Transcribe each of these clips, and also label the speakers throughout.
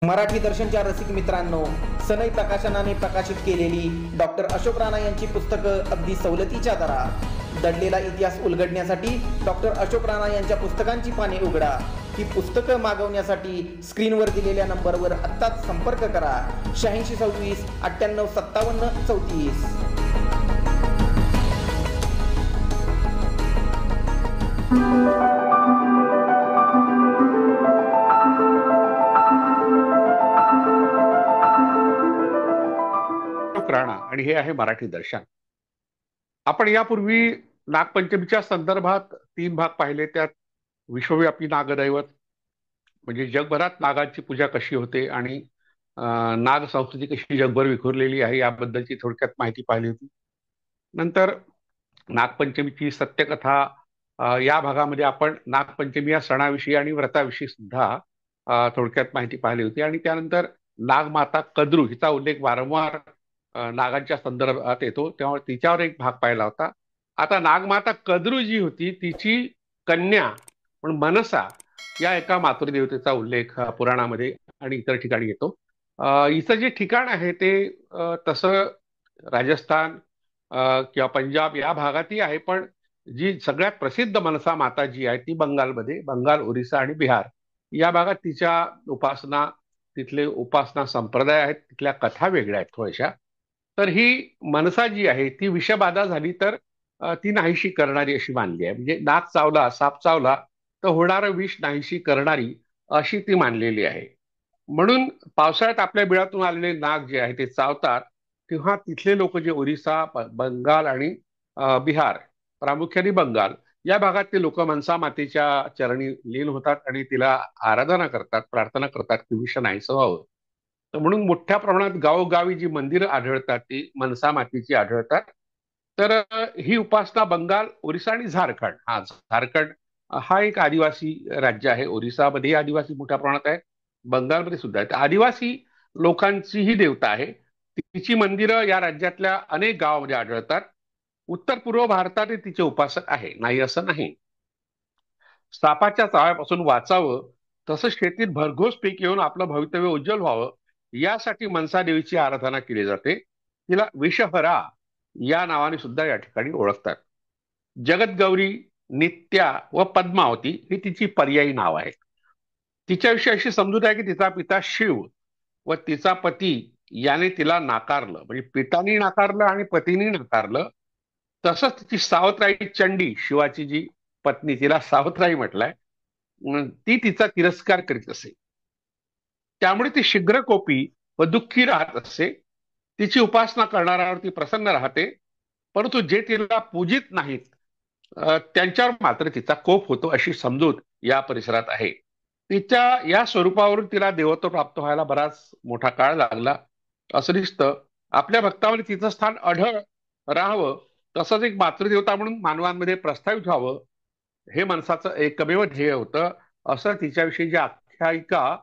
Speaker 1: मराठी दर्शनच्या रसिक मित्रांनो, सनई प्रकाशनाने प्रकाशित केलेली डॉक्टर अशोक राणा यांची पुस्तकं अगदी सवलतीच्या दरात. दडलेला इतिहास उलगडण्यासाठी डॉक्टर अशोक राणा यांच्या पुस्तकांची पाने उघडा. ही पुस्तकं मागवण्यासाठी स्क्रीनवर दिलेल्या नंबरवर आत्ताच संपर्क करा. 8626 98 57 34.
Speaker 2: राणा आणि हे आहे मराठी दर्शन. आपण यापूर्वी नागपंचमीच्या संदर्भात 3 भाग पाहिले. त्यात विश्वव्यापी नागदैवत म्हणजे जगभरात नागांची पूजा कशी होते आणि नाग संस्कृती कशी जगभर विखुरलेली आहे याबद्दलची थोडक्यात माहिती पाहिली होती. नंतर नागपंचमीची सत्यकथा या भागामध्ये आपण नागपंचमी या सणाविषयी आणि व्रताविषयी सुद्धा थोडक्यात माहिती पाहिली होती. आणि त्यानंतर नागमाता कद्रू हिचा उल्लेख वारंवार नागांच्या संदर्भात येतो, तेव्हा तिच्यावर एक भाग पाहिला होता. आता नागमाता कद्रू जी होती तिची कन्या पण मनसा या एका मातृदेवतेचा उल्लेख पुराणामध्ये आणि इतर ठिकाणी येतो. हिचं जे ठिकाण आहे ते तसं राजस्थान किंवा पंजाब या भागातही आहे, पण जी सगळ्यात प्रसिद्ध मनसा माता जी आहे ती बंगालमध्ये, बंगाल, ओरिसा आणि बिहार या भागात तिच्या उपासना, तिथले उपासना संप्रदाय आहेत, तिथल्या कथा वेगळ्या आहेत थोड्याशा. तर ही मनसा जी आहे ती विषबाधा झाली तर ती नाहीशी करणारी अशी मानली आहे. म्हणजे नाग चावला, साप चावला तर होणारं विष नाहीशी करणारी अशी ती मानलेली आहे. म्हणून पावसाळ्यात आपल्या बिळातून आलेले नाग जे आहे ते चावतात तेव्हा तिथले लोक जे ओरिसा, बंगाल आणि बिहार, प्रामुख्याने बंगाल या भागात ते लोक मनसा मातेच्या चरणी लीन होतात आणि तिला आराधना करतात, प्रार्थना करतात की विष नाहीसं व्हावं. तर म्हणून मोठ्या प्रमाणात गावोगावी जी मंदिरं आढळतात ती मनसा मातेची आढळतात. तर ही उपासना बंगाल, ओरिसा आणि झारखंड, झारखंड हा एक आदिवासी राज्य आहे. ओरिसामध्ये आदिवासी मोठ्या प्रमाणात आहे, बंगालमध्ये सुद्धा आहे. आदिवासी लोकांची ही देवता आहे. तिची मंदिरं या राज्यातल्या अनेक गावामध्ये आढळतात. उत्तर पूर्व भारतात तिचे उपासक आहे, नाही असं नाही. सापाच्या चाव्यापासून वाचावं, तसंच शेतीत भरघोस पीक येऊन आपलं भवितव्य उज्ज्वल व्हावं यासाठी मनसा देवीची आराधना केली जाते. तिला विषहरा या नावाने सुद्धा या ठिकाणी ओळखतात. जगतगौरी, नित्या व पद्मावती ही तिची पर्यायी नाव आहेत. तिच्याविषयी अशी समजूत आहे की तिचा पिता शिव व तिचा पती याने तिला नाकारलं, म्हणजे पितानी नाकारलं आणि पतीने नाकारलं. तसंच तिची सावत्राई चंडी, शिवाची जी पत्नी, तिला सावत्राई म्हटलंय, ती तिचा तिरस्कार करीत असे. त्यामुळे ती शीघ्रकोपी व दुःखी राहत असे. तिची उपासना करणाऱ्यावर ती प्रसन्न राहते, परंतु जे तिला पूजित नाहीत त्यांच्यावर मात्र तिचा कोप होतो अशी समजूत या परिसरात आहे. तिच्या या स्वरूपावरून तिला देवत्व प्राप्त व्हायला बराच मोठा काळ लागला असं दिसतं. आपल्या भक्तामध्ये तिचं स्थान अढळ राहावं, तसंच एक मातृदेवता म्हणून मानवांमध्ये प्रस्थापित व्हावं हे मनसाचं एकमेव ध्येय होतं, असं तिच्याविषयी जी आख्यायिका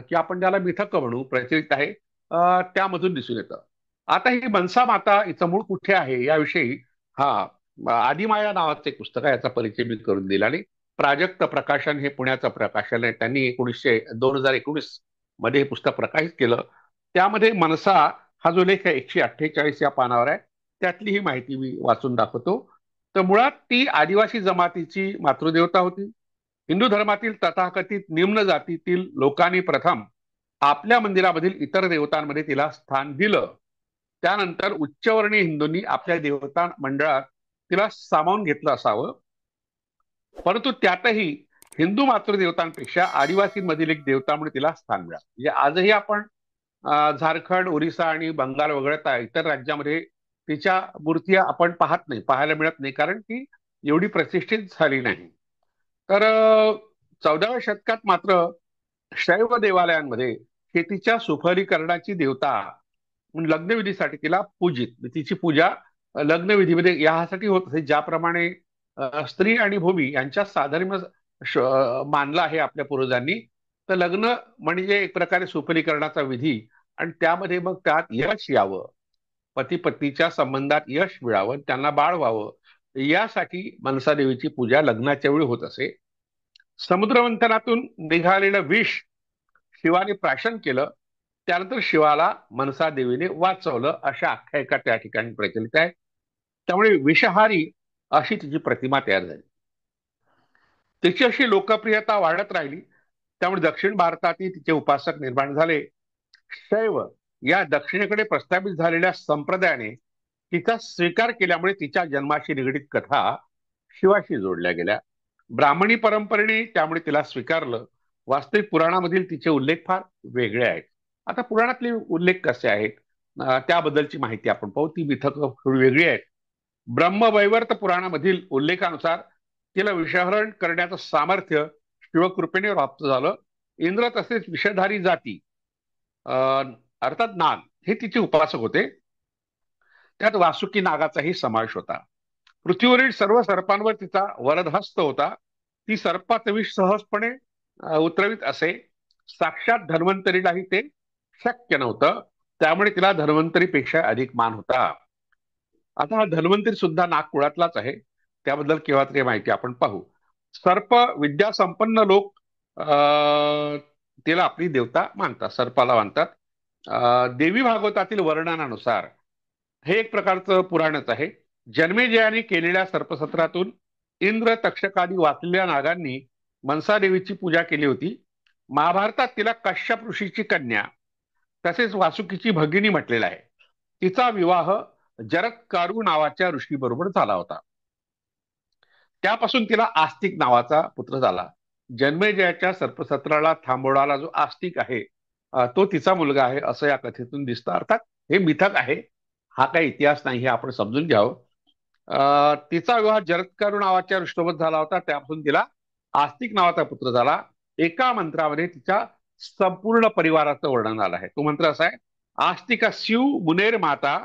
Speaker 2: की आपण त्याला मिथक म्हणू प्रचलित आहे त्यामधून दिसून येतं. आता ही मनसा माता, हिचं मूळ कुठे आहे याविषयी आदिमाया नावाचं एक पुस्तक आहे, याचा परिचय मी करून दिला. आणि प्राजक्त प्रकाशन हे पुण्याचं प्रकाशन आहे, त्यांनी 2019 मध्ये हे पुस्तक प्रकाशित केलं. त्यामध्ये मनसा हा जो लेख आहे 148 या पानावर आहे, त्यातली ही माहिती मी वाचून दाखवतो. तर मुळात ती आदिवासी जमातीची मातृदेवता होती. हिंदू धर्मातील तथाकथित निम्न जातीतील लोकांनी प्रथम आपल्या मंदिरामधील इतर देवतांमध्ये तिला स्थान दिलं. त्यानंतर उच्चवर्णीय हिंदूंनी आपल्या देवता मंडळात तिला सामावून घेतलं असावं. परंतु त्यातही हिंदू मातृदेवतांपेक्षा आदिवासींमधील एक देवता म्हणून तिला स्थान मिळालं. म्हणजे आजही आपण झारखंड, ओरिसा आणि बंगाल वगळता इतर राज्यामध्ये तिच्या मूर्ती आपण पाहायला मिळत नाही, कारण ती एवढी प्रतिष्ठित झाली नाही. तर 14व्या शतकात मात्र शैव देवालयांमध्ये शेतीच्या सुफलीकरणाची देवता म्हणून लग्नविधीसाठी तिला पूजित, तिची पूजा लग्नविधीमध्ये यासाठी होत असे. ज्याप्रमाणे स्त्री आणि भूमी यांच्या साधर्म्य मानला आहे आपल्या पूर्वजांनी, तर लग्न म्हणजे एक प्रकारे सुफलीकरणाचा विधी, आणि त्यामध्ये मग त्यात यश यावं, पती पत्नीच्या संबंधात यश मिळावं, त्यांना बाळ व्हावं, यासाठी मनसा देवीची पूजा लग्नाच्या वेळी होत असे. समुद्रमंथनातून निघालेलं विष शिवाने प्राशन केलं. त्यानंतर शिवाला मनसा देवीने वाचवलं, अशा आख्यायिका त्या ठिकाणी प्रचलित आहे. त्यामुळे विषहारी अशी तिची प्रतिमा तयार झाली. तिची अशी लोकप्रियता वाढत राहिली. त्यामुळे दक्षिण भारतातील तिचे उपासक निर्माण झाले. शैव या दक्षिणेकडे प्रस्थापित झालेल्या संप्रदायाने तिचा स्वीकार केल्यामुळे तिच्या जन्माशी निगडीत कथा शिवाशी जोडल्या गेल्या. ब्राह्मणी परंपरेने त्यामुळे तिला स्वीकारलं. वास्तविक पुराणामधील तिचे उल्लेख फार वेगळे आहेत. आता पुराणातले उल्लेख कसे आहेत त्याबद्दलची माहिती आपण पाहू. ती मिथक थोडी वेगळी आहेत. ब्रह्मवैवर्त पुराणामधील उल्लेखानुसार तिला विषहरण करण्याचं सामर्थ्य शिवकृपेने प्राप्त झालं. इंद्र तसेच विषधारी जाती अर्थात नाग हे तिचे उपासक होते. त्यात वासुकी नागाचाही समावेश होता. पृथ्वीवरील सर्व सर्पांवर तिचा वरदहस्त होता. ती सर्पाचं विष सहजपणे उतरवित असे. साक्षात धन्वंतरीलाही ते शक्य नव्हतं. त्यामुळे तिला धन्वंतरीपेक्षा अधिक मान होता. आता हा धन्वंतरी सुद्धा नागकुळातलाच आहे. त्याबद्दल केव्हा तरी माहिती आपण पाहू. सर्प विद्या संपन्न लोक तिला आपली देवता मानतात, सर्पाला मानतात. देवी भागवतातील वर्णनानुसार हे एक प्रकारचं पुराणच आहे. जन्मेजयाने केलेल्या सर्पसत्रातून इंद्र तक्षकादी वाचलेल्या नागांनी मनसा देवीची पूजा केली होती. महाभारतात तिला कश्यप ऋषीची कन्या तसेच वासुकीची भगिनी म्हटलेला आहे. तिचा विवाह जरत्कारु नावाच्या ऋषीबरोबर झाला होता. त्यापासून तिला आस्तिक नावाचा पुत्र झाला. जन्मेजयाच्या सर्पसत्राला थांबवणारा जो आस्तिक आहे तो तिचा मुलगा आहे असं या कथेतून दिसतं. अर्थात हे मिथक आहे, हा काही इतिहास नाही, हे आपण समजून घ्यावं. तिचा विवाह जरत्कारु नावाच्या ऋषीसोबत झाला होता. त्यापासून तिला आस्तिक नावाचा पुत्र झाला. एका मंत्रामध्ये तिच्या संपूर्ण परिवाराचं वर्णन आलं आहे. तो मंत्र असा आहे: आस्तिकस्यु मुनेर माता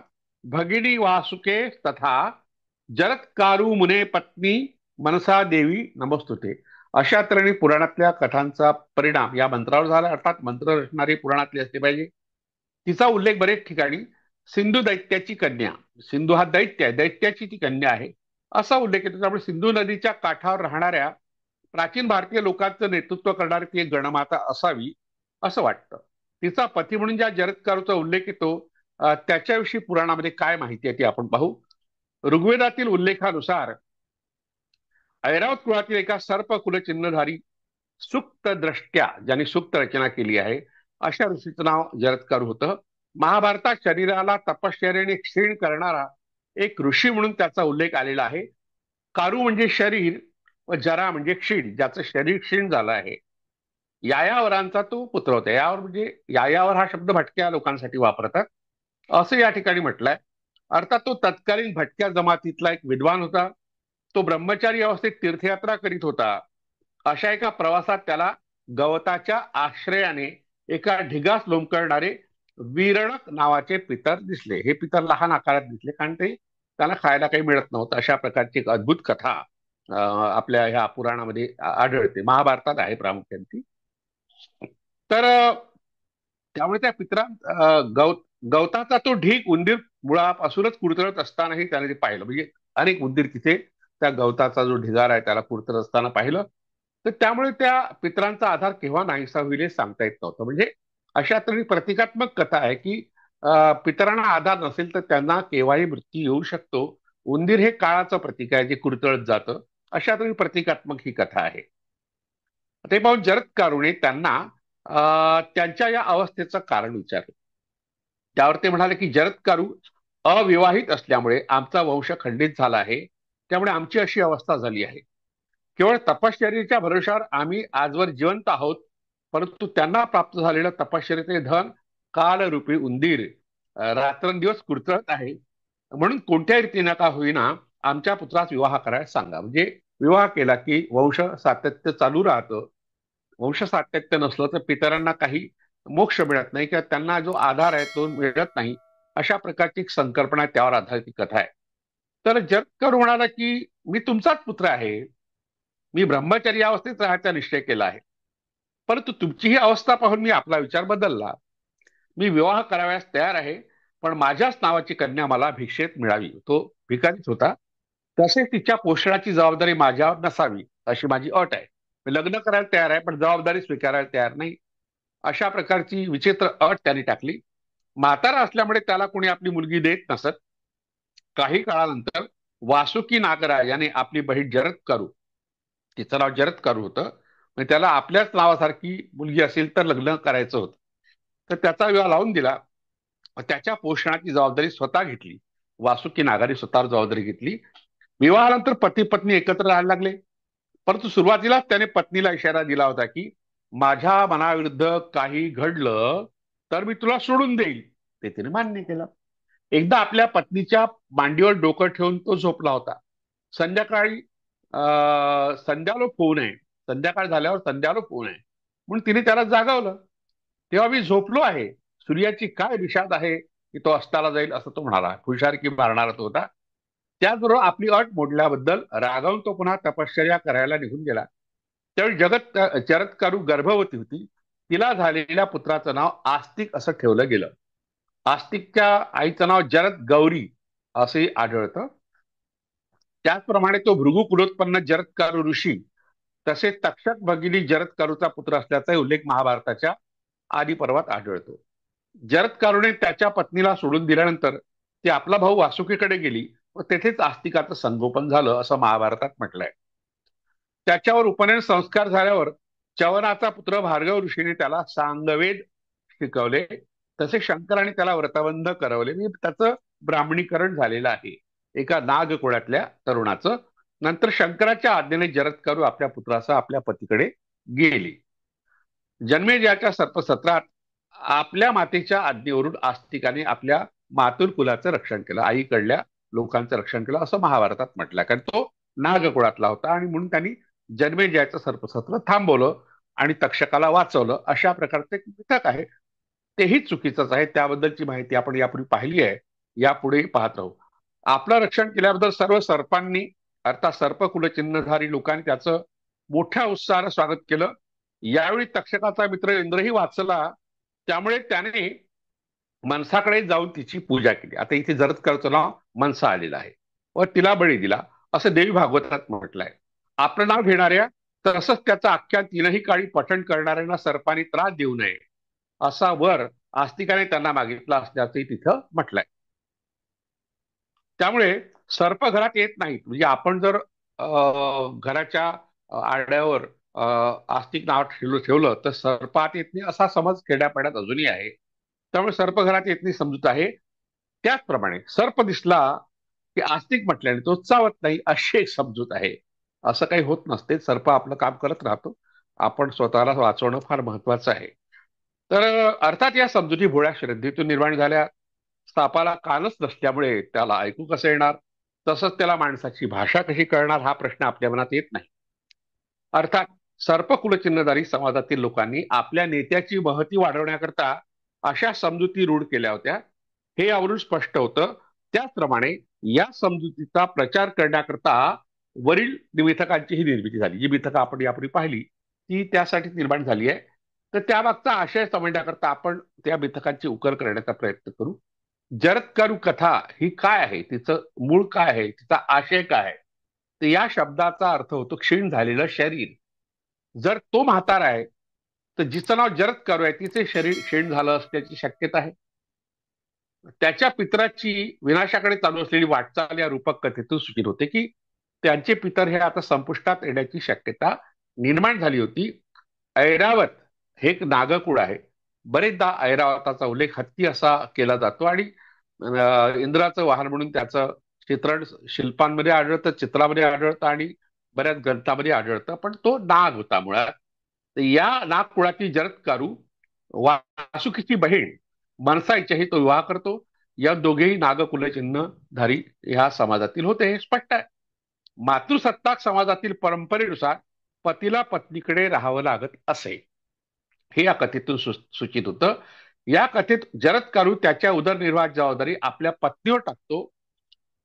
Speaker 2: भगिनी वासुके तथा जरत्कारु मुने पत्नी मनसा देवी नमस्तुते. अशा तऱ्हेने पुराणातल्या कथांचा परिणाम या मंत्रावर झाला. अर्थात मंत्र रचणारी पुराणातली असली पाहिजे. तिचा उल्लेख बरेच ठिकाणी सिंधू दैत्याची कन्या, सिंधू हा दैत्य आहे, दैत्याची ती कन्या आहे असा उल्लेख येतो. त्यामुळे सिंधू नदीच्या काठावर राहणाऱ्या प्राचीन भारतीय लोकांचं नेतृत्व करणारी ती एक गणमाता असावी असं वाटतं. तिचा पती म्हणून ज्या जरत्कारूचा उल्लेख येतो त्याच्याविषयी पुराणामध्ये काय माहिती आहे ती आपण पाहू. ऋग्वेदातील उल्लेखानुसार ऐरावत कुळातील एका सर्प कुलचिन्हधारी सुक्त द्रष्ट्या, ज्यांनी सुक्त रचना केली आहे, अशा ऋषीचं नाव जरत्कारु होतं. महाभारतात शरीराला तपश्चर्याने क्षीण करणारा एक ऋषी म्हणून त्याचा उल्लेख आलेला आहे. कारु म्हणजे शरीर व जरा म्हणजे क्षीण, ज्याचं शरीर क्षीण झालं आहे. यायावरांचा तो पुत्र होता. यावर म्हणजे यायावर हा शब्द भटक्या लोकांसाठी वापरतात असं या ठिकाणी म्हटलंय. अर्थात तो तत्कालीन भटक्या जमातीतला एक विद्वान होता. तो ब्रह्मचारी अवस्थेत तीर्थयात्रा करीत होता. अशा एका प्रवासात त्याला गवताच्या आश्रयाने एका ढिगास लोंबकळणारे वीरणक नावाचे पितर दिसले. हे पितर लहान आकारात दिसले कारण ते त्यांना खायला काही मिळत नव्हतं. अशा प्रकारची एक अद्भुत कथा आपल्या ह्या पुराणामध्ये आढळते. महाभारतात आहे प्रामुख्याने ती. तर त्यामुळे त्या पितरांत गवताचा तो ढीग उंदीर मुळापासूनच कुरतळत असतानाही त्याने ते पाहिलं. म्हणजे अनेक उंदीर तिथे त्या गवताचा जो ढिगार आहे त्याला कुरतळत असताना पाहिलं. तर त्यामुळे त्या पितरांचा आधार केव्हा नाहीसा होईल हे सांगता येत नव्हतं. म्हणजे अशा तरी प्रतिकात्मक कथा आहे की पितरांना आधार नसेल तर त्यांना केव्हाही मृत्यू येऊ शकतो. उंदीर हे काळाचं प्रतीक आहे जे कुरतळत जातं. अशा तरी प्रतिकात्मक ही कथा आहे. ते पाहून जरत्कारूने त्यांना त्यांच्या या अवस्थेचं कारण विचारलं. त्यावर ते म्हणाले की जरत्कारु अविवाहित असल्यामुळे आमचा वंश खंडित झाला आहे. त्यामुळे आमची अशी अवस्था झाली आहे. केवळ तपश्चर्येच्या भरोशावर आम्ही आजवर जिवंत आहोत. परंतु त्यांना प्राप्त झालेलं तपश्चर्येचे धन कालरूपी उंदीर रात्रंदिवस कुरतळत आहे. म्हणून कोणत्याही रीतीने का होईना आमच्या पुत्रास विवाह करायला सांगा. म्हणजे विवाह केला की वंश सातत्य चालू राहतं. वंश सातत्य नसलं तर पितरांना काही मोक्ष मिळत नाही किंवा त्यांना जो आधार आहे तो मिळत नाही. अशा प्रकारची एक संकल्पना त्यावर आधारित कथा आहे. तर जरत्कारु म्हणाला की मी तुमचाच पुत्र आहे. मी ब्रह्मचर्य अवस्थेत राहायचा निश्चय केला आहे. परंतु तुमची ही अवस्था पाहून मी आपला विचार बदलला. मी विवाह कराव्यास तयार आहे, पण माझ्याच नावाची कन्या मला भिक्षेत मिळावी. तो भिकारीच होता. तसेच तिच्या पोषणाची जबाबदारी माझ्यावर नसावी अशी माझी अट आहे. मी लग्न करायला तयार आहे पण जबाबदारी स्वीकारायला तयार नाही अशा प्रकारची विचित्र अट त्यांनी टाकली. म्हातारा असल्यामुळे त्याला कोणी आपली मुलगी देत नसत. काही काळानंतर वासुकी नागराज याने आपली बहीण जरद करू, तिचं नाव जरद करू होतं, म्हणजे त्याला आपल्याच नावासारखी मुलगी असेल तर लग्न करायचं होतं, तर त्याचा विवाह लावून दिला. त्याच्या पोषणाची जबाबदारी स्वतः घेतली. वासुकी नागाने स्वतःवर जबाबदारी घेतली. विवाहानंतर पती पत्नी एकत्र राहायला लागले. परंतु सुरुवातीला त्याने पत्नीला इशारा दिला होता की माझ्या मनाविरुद्ध काही घडलं तर मी तुला सोडून देईल. ते तिने मान्य केलं. एकदा आपल्या पत्नीच्या मांडीवर डोकं ठेवून तो झोपला होता. संध्याकाळी संध्यालोप होऊ नये, संध्याकाळ झाल्यावर संध्यालोप होऊ नये म्हणून तिने त्याला जागवलं. तेव्हा मी झोपलो आहे, सूर्याची काय विषाद आहे की तो अस्ताला जाईल, असं तो म्हणाला. हुशारकी मारणारा तो होता. त्याचबरोबर आपली अट मोडल्याबद्दल रागावून तो पुन्हा तपश्चर्या करायला निघून गेला. त्यावेळी जरत्कारू गर्भवती होती. तिला झालेल्या पुत्राचं नाव आस्तिक असं ठेवलं गेलं. आस्तिकच्या आईचं नाव जरद गौरी असे आढळतं. त्याचप्रमाणे तो भृगु कुलोत्पन्न जरत्कारू ऋषी तसेच तक्षक भगिनी जरत्कारूचा पुत्र असल्याचा उल्लेख महाभारताच्या आदी पर्वात आढळतो. जरत्कारूने त्याच्या पत्नीला सोडून दिल्यानंतर ती आपला भाऊ वासुकीकडे गेली व तेथेच आस्तिकाचं संगोपन झालं असं महाभारतात म्हटलंय. त्याच्यावर उपनयन संस्कार झाल्यावर च्यवनाचा पुत्र भार्गव ऋषीने त्याला सांगवेद शिकवले. तसे शंकराने त्याला व्रतबंध करवले. त्याचं ब्राह्मणीकरण झालेलं आहे एका नाग कुळातल्या तरुणाचं. नंतर शंकराच्या आज्ञेने जरत्कारू आपल्या पुत्रासह आपल्या पतीकडे गेली. जन्मेजयाच्या सर्पसत्रात आपल्या मातेच्या आज्ञेवरून आस्तिकाने आपल्या मातुल कुलाचं रक्षण केलं, आईकडल्या लोकांचं रक्षण केलं असं महाभारतात म्हटलं. कारण तो नागकुळातला होता आणि म्हणून त्यांनी जन्मेजयाचं सर्पसत्र थांबवलं आणि तक्षकाला वाचवलं. अशा प्रकारचे मिथक आहे, तेही चुकीचंच आहे. त्याबद्दलची माहिती आपण यापूर्वी पाहिली आहे, यापुढे पाहत राहू. आपलं रक्षण केल्याबद्दल सर्व सर्पांनी अर्थात सर्पकुलचिन्हधारी लोकांनी त्याचं मोठ्या उत्साहानं स्वागत केलं. यावेळी तक्षकाचा मित्र इंद्रही वाचला, त्यामुळे त्याने मनसाकडे जाऊन तिची पूजा केली. आता इथे जरत्कारूचं नाव मनसा आलेलं आहे व तिला बळी दिला असं देवी भागवतात म्हटलंय. आपलं नाव घेणाऱ्या तसंच त्याचा आख्यान तीनही काळी पठण करणाऱ्यांना सर्पांनी त्रास देऊ नये असा वर आस्तिकाने त्यांना मागितला असल्याचंही तिथं म्हटलंय. त्यामुळे सर्प घरात येत नाहीत. म्हणजे आपण जर घराच्या आड्यावर आस्तिक नाव ठेवलं तर सर्पात येत नाही असा समज खेड्यापाड्यात अजूनही आहे. त्यामुळे सर्प घरात येत नाही समजूत आहे. त्याचप्रमाणे सर्प दिसला की आस्तिक म्हटल्याने तो चावत नाही अशी एक समजूत आहे. असं काही होत नसते. सर्प आपलं काम करत राहतो. आपण स्वतःला वाचवणं फार महत्वाचं आहे. तर अर्थात या समजुती भोळ्या श्रद्धेतून निर्माण झाल्या. सापाला कानच नसल्यामुळे त्याला ऐकू कसं येणार, तसंच त्याला माणसाची भाषा कशी कळणार हा प्रश्न आपल्या मनात येत नाही. अर्थात सर्पकुलचिन्हधारी समाजातील लोकांनी आपल्या नेत्याची महती वाढवण्याकरता अशा समजुती रूढ केल्या होत्या, हे यावरून स्पष्ट होतं. त्याचप्रमाणे या समजुतीचा प्रचार करण्याकरता वरील मिथकांची ही निर्मिती झाली. जी मिथकं आपण यापूर्वी पाहिली ती त्यासाठी निर्माण झाली आहे. तर त्यामागचा आशय समजण्याकरता आपण त्या मिथकांची उकल करण्याचा प्रयत्न करू. जरत्कारू कथा ही काय आहे, तिचं मूळ काय आहे, तिचा आशय काय आहे. तर या शब्दाचा अर्थ होतो क्षीण झालेलं शरीर. जर तो म्हातारा आहे तर जिचं नाव जरत्कारू आहे तिचे शरीर क्षीण झालं असण्याची शक्यता आहे. त्याच्या पितराची विनाशाकडे चालू असलेली वाटचाल या रूपक कथेतून सूचित होते की त्यांचे पितर हे आता संपुष्टात येण्याची शक्यता निर्माण झाली होती. ऐरावत हे एक नागकुळ आहे. बरेचदा ऐरावताचा उल्लेख हत्ती असा केला जातो आणि इंद्राचं वाहन म्हणून त्याचं चित्रण शिल्पांमध्ये आढळतं, चित्रामध्ये आढळतं आणि बऱ्याच ग्रंथामध्ये आढळतं. पण तो नाग होता मुळात. तर या नागकुळाची जरत्कारू वासुकीची बहीण मनसा हिच्याशी तो विवाह करतो. या दोघेही नागकुलचिन्हधारी ह्या समाजातील होते, हे स्पष्ट आहे. मातृसत्ताक समाजातील परंपरेनुसार पतीला पत्नीकडे राहावं लागत असे, हे या कथेतून सूचित होतं. या कथेत जरत्कारू त्याच्या उदरनिर्वाह जबाबदारी आपल्या पत्नीवर टाकतो.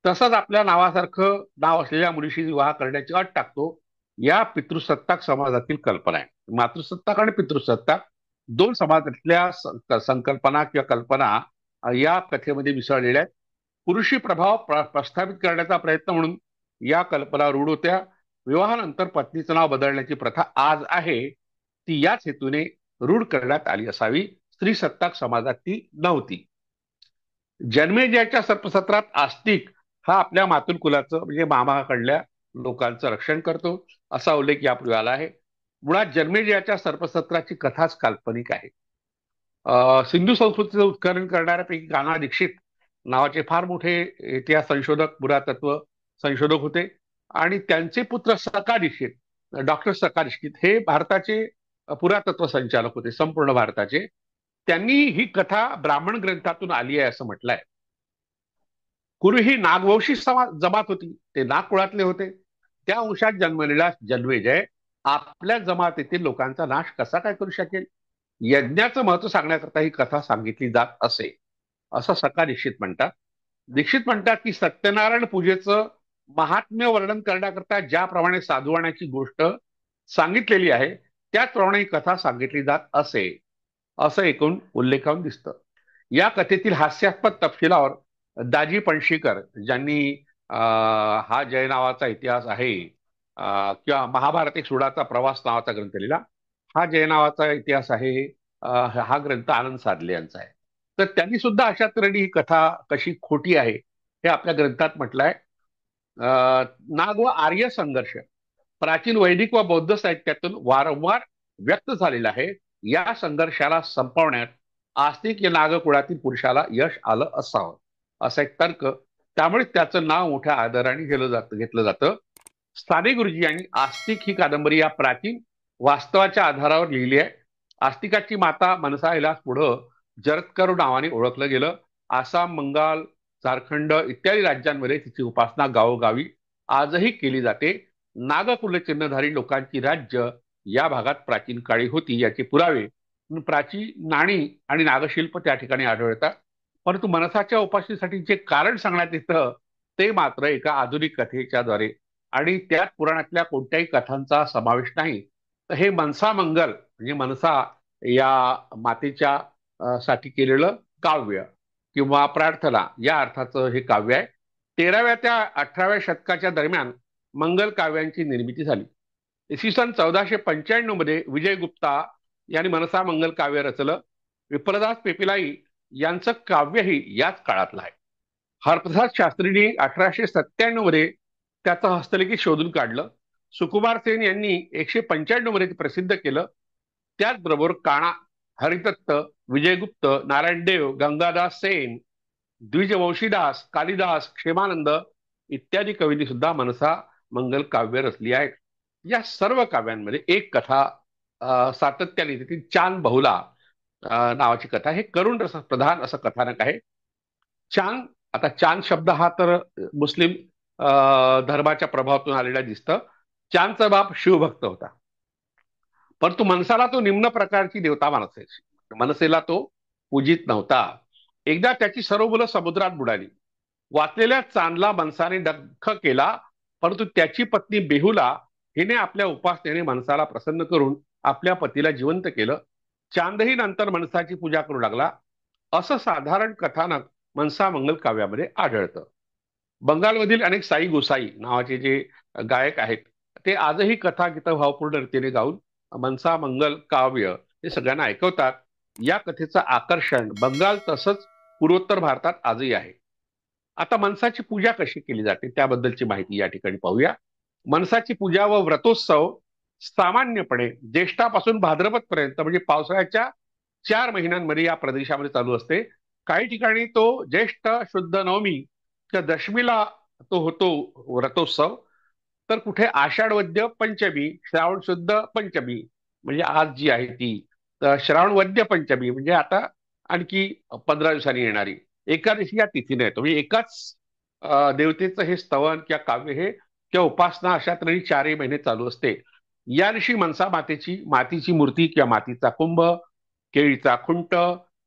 Speaker 2: तसंच आपल्या नावासारखं नाव असलेल्या मुलीशी विवाह करण्याची अट टाकतो. या पितृसत्ताक समाजातील कल्पना आहे. मातृसत्ताक आणि पितृसत्ताक दोन समाजातल्या संकल्पना किंवा कल्पना या कथेमध्ये मिसळलेल्या आहेत. पुरुषी प्रभाव प्रस्थापित करण्याचा प्रयत्न म्हणून या कल्पना रूढ होत्या. विवाहानंतर पत्नीचं नाव बदलण्याची प्रथा आज आहे ती याच हेतूने रूढ करण्यात आली असावी. स्त्रीसत्ताक समाजात ती नव्हती. जन्मेजयाच्या सर्पसत्रात आस्तिक हा आपल्या मातुल कुलाचं म्हणजे मामाकडल्या लोकांचं रक्षण करतो असा उल्लेख यापूर्वी आला आहे. मुळात जन्मेजयाच्या सर्पसत्राची कथाच काल्पनिक आहे. सिंधू संस्कृतीचं उत्खनन करणाऱ्यापैकी कान्हा दीक्षित नावाचे फार मोठे इतिहास संशोधक, पुरातत्व संशोधक होते आणि त्यांचे पुत्र सका दीक्षित, डॉक्टर सका दीक्षित हे भारताचे पुरातत्व संचालक होते संपूर्ण भारताचे. त्यांनी ही कथा ब्राह्मण ग्रंथातून आली आहे असं म्हटलंय. पूर्वी ही नागवंशी जमात होती, ते नाग कुळातले होते. त्या वंशात जन्मलेला जन्मेजय आपल्या जमातीतील लोकांचा नाश कसा काय करू शकेल, यज्ञाचं महत्व सांगण्याकरता ही कथा सांगितली जात असे असं सका दीक्षित म्हणतात. दीक्षित म्हणतात की सत्यनारायण पूजेचं महात्म्य वर्णन करण्याकरता ज्याप्रमाणे साधुवाण्याची गोष्ट सांगितलेली आहे त्याचप्रमाणे ही कथा सांगितली जात असे असं एकूण उल्लेखावून दिसतं. या कथेतील हास्यास्पद तपशिलावर दाजी पणशीकर ज्यांनी हा जय नावाचा इतिहास आहे किंवा महाभारत एक सुडाचा प्रवास नावाचा ग्रंथ लिहिला, हा जय नावाचा इतिहास आहे, हा ग्रंथ आनंद साधले यांचा आहे. तर त्यांनी सुद्धा अशा तऱ्हेने ही कथा कशी खोटी आहे हे आपल्या ग्रंथात म्हटलंय. नाग व आर्य संघर्ष प्राचीन वैदिक व बौद्ध साहित्यातून वारंवार व्यक्त झालेला आहे. या संघर्षाला संपवण्यात आस्तिक या नागकुळातील पुरुषाला यश आलं असावं असा एक तर्क. त्यामुळे त्याचं नाव मोठ्या आदराने घेतलं जातं. स्थानिक गुरुजी आणि आस्तिक ही कादंबरी या प्राचीन वास्तवाच्या आधारावर लिहिली आहे. आस्तिकाची माता मनसा हिला पुढं जरत्करू नावाने ओळखलं गेलं. आसाम, बंगाल, झारखंड इत्यादी राज्यांमध्ये तिची उपासना गावोगावी आजही केली जाते. नागकुल चिन्हधारी लोकांची राज्य या भागात प्राचीन काळी होती याचे पुरावे प्राचीन नाणी आणि नागशिल्प त्या ठिकाणी आढळतात. परंतु मनसाच्या उपासनेसाठी जे कारण सांगण्यात येतं ते मात्र एका आधुनिक कथेच्या द्वारे आणि त्यात पुराणातल्या कोणत्याही कथांचा समावेश नाही. तर हे मनसा मंगल म्हणजे मनसा या मातेच्या साठी केलेलं काव्य किंवा प्रार्थना या अर्थाचं हे काव्य आहे. 13व्या त्या 18व्या शतकाच्या दरम्यान मंगल काव्यांची निर्मिती झाली. इसवी सन 1495 मध्ये विजयगुप्ता यांनी मनसा मंगल काव्य रचलं. विप्रदास पेपिलाई यांचं काव्यही याच काळातलं आहे. हरप्रसाद शास्त्रींनी 1897 मध्ये त्याचं हस्तलिखित शोधून काढलं. सुकुमार सेन यांनी 195 मध्ये प्रसिद्ध केलं. त्याचबरोबर काणा, हरिदत्त, विजयगुप्त, नारायणदेव, गंगादास सेन, द्विजवंशीदास, कालिदास, क्षेमानंद इत्यादी कवींनी सुद्धा मनसा मंगल काव्य रचली आहेत. या सर्व काव्यांमध्ये एक कथा सातत्याने येते ती चांद बहुला नावाची कथा. हे करुण रस प्रधान असं कथानक आहे. चांद, आता चांद शब्द हा तर मुस्लिम धर्माच्या प्रभावातून आलेला दिसतं. चांदचा बाप शिवभक्त होता, परंतु मनसाला तो निम्न प्रकारची देवता मानायची. मनसेला तो पूजित नव्हता. एकदा त्याची सर्व मुलं समुद्रात बुडाली. वाचलेल्या चांदला मनसाने दग्ध केला, परंतु त्याची पत्नी बेहुला हिने आपल्या उपासनेने मनसाला प्रसन्न करून आपल्या पतीला जिवंत केलं. चांदही नंतर मनसाची पूजा करू लागला असं साधारण कथानक मनसा मंगल काव्यामध्ये आढळतं. बंगालमधील अनेक साई गोसाई नावाचे जे गायक आहेत ते आजही कथा गीतं भावपूर्ण रीतीने गाऊन मनसा मंगल काव्य हे सगळ्यांना ऐकवतात. या कथेचं आकर्षण बंगाल तसंच पूर्वोत्तर भारतात आजही आहे. आता मनसाची पूजा कशी केली जाते त्याबद्दलची माहिती या ठिकाणी पाहूया. मनसाची पूजा व व्रतोत्सव सामान्यपणे ज्येष्ठापासून भाद्रपद पर्यंत म्हणजे पावसाळ्याच्या 4 महिन्यांमध्ये या प्रदेशामध्ये चालू असते. काही ठिकाणी तो ज्येष्ठ शुद्ध नवमी किंवा दशमीला तो होतो व्रतोत्सव, तर कुठे आषाढ वद्य पंचमी, श्रावण शुद्ध पंचमी म्हणजे आज जी आहे ती, तर श्रावण वद्य पंचमी म्हणजे आता आणखी 15 दिवसांनी येणारी एकादशी या तिथीने येतो. म्हणजे एकाच देवतेचं हे स्तवन किंवा काव्य हे किंवा उपासना अशा तऱ्हेने 4 महिने चालू असते. या दिवशी मनसा मातीची मूर्ती किंवा मातीचा कुंभ, केळीचा खुंट,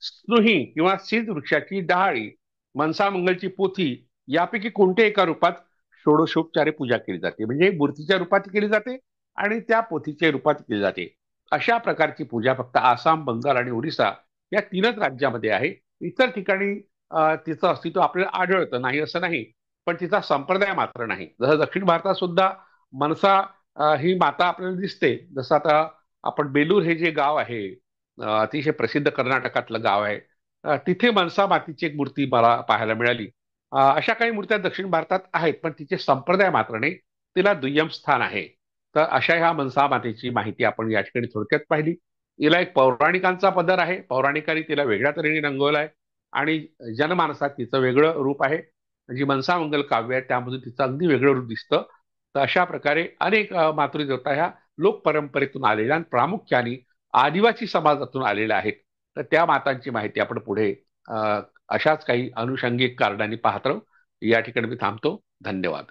Speaker 2: स्नुही किंवा सिद्ध वृक्षाची डहाळी, मनसा मंगलची पोथी यापैकी कोणत्या एका रूपात षोडशोपचारे पूजा केली जाते. म्हणजे मूर्तीच्या रूपात केली जाते आणि त्या पोथीच्या रूपात केली जाते. अशा प्रकारची पूजा फक्त आसाम, बंगाल आणि ओरिसा या 3च राज्यामध्ये आहे. इतर ठिकाणी तिचं अस्तित्व आपल्याला आढळतं, नाही असं नाही, पण तिचा संप्रदाय मात्र नाही. जसं दक्षिण भारतात सुद्धा मनसा ही माता आपल्याला दिसते. जसं आता आपण बेलूर हे जे गाव आहे अतिशय प्रसिद्ध कर्नाटकातलं गाव आहे. तिथे मनसा मातीची एक मूर्ती मला पाहायला मिळाली. अशा काही मूर्त्या दक्षिण भारतात आहेत, पण तिचे संप्रदाय मात्र नाही. तिला दुय्यम स्थान आहे. तर अशा ह्या मनसा मातेची माहिती आपण या ठिकाणी थोडक्यात पाहिली. हिला एक पौराणिकांचा पदर आहे. पौराणिकांनी तिला वेगळ्या तऱ्हेने रंगवलं आहे आणि जनमानसात तिचं वेगळं रूप आहे. जी मनसामंगल काव्य आहे त्यामधून तिचं अगदी वेगळं रूप दिसतं. तर अशा प्रकारे अनेक मातृदेवता ह्या लोक परंपरेतून आलेल्या आणि प्रामुख्याने आदिवासी समाजातून आलेल्या आहेत. तर त्या मातांची माहिती आपण पुढे अशाच काही अनुषंगिक कारणांनी पाहत राहू. या ठिकाणी मी थांबतो. धन्यवाद.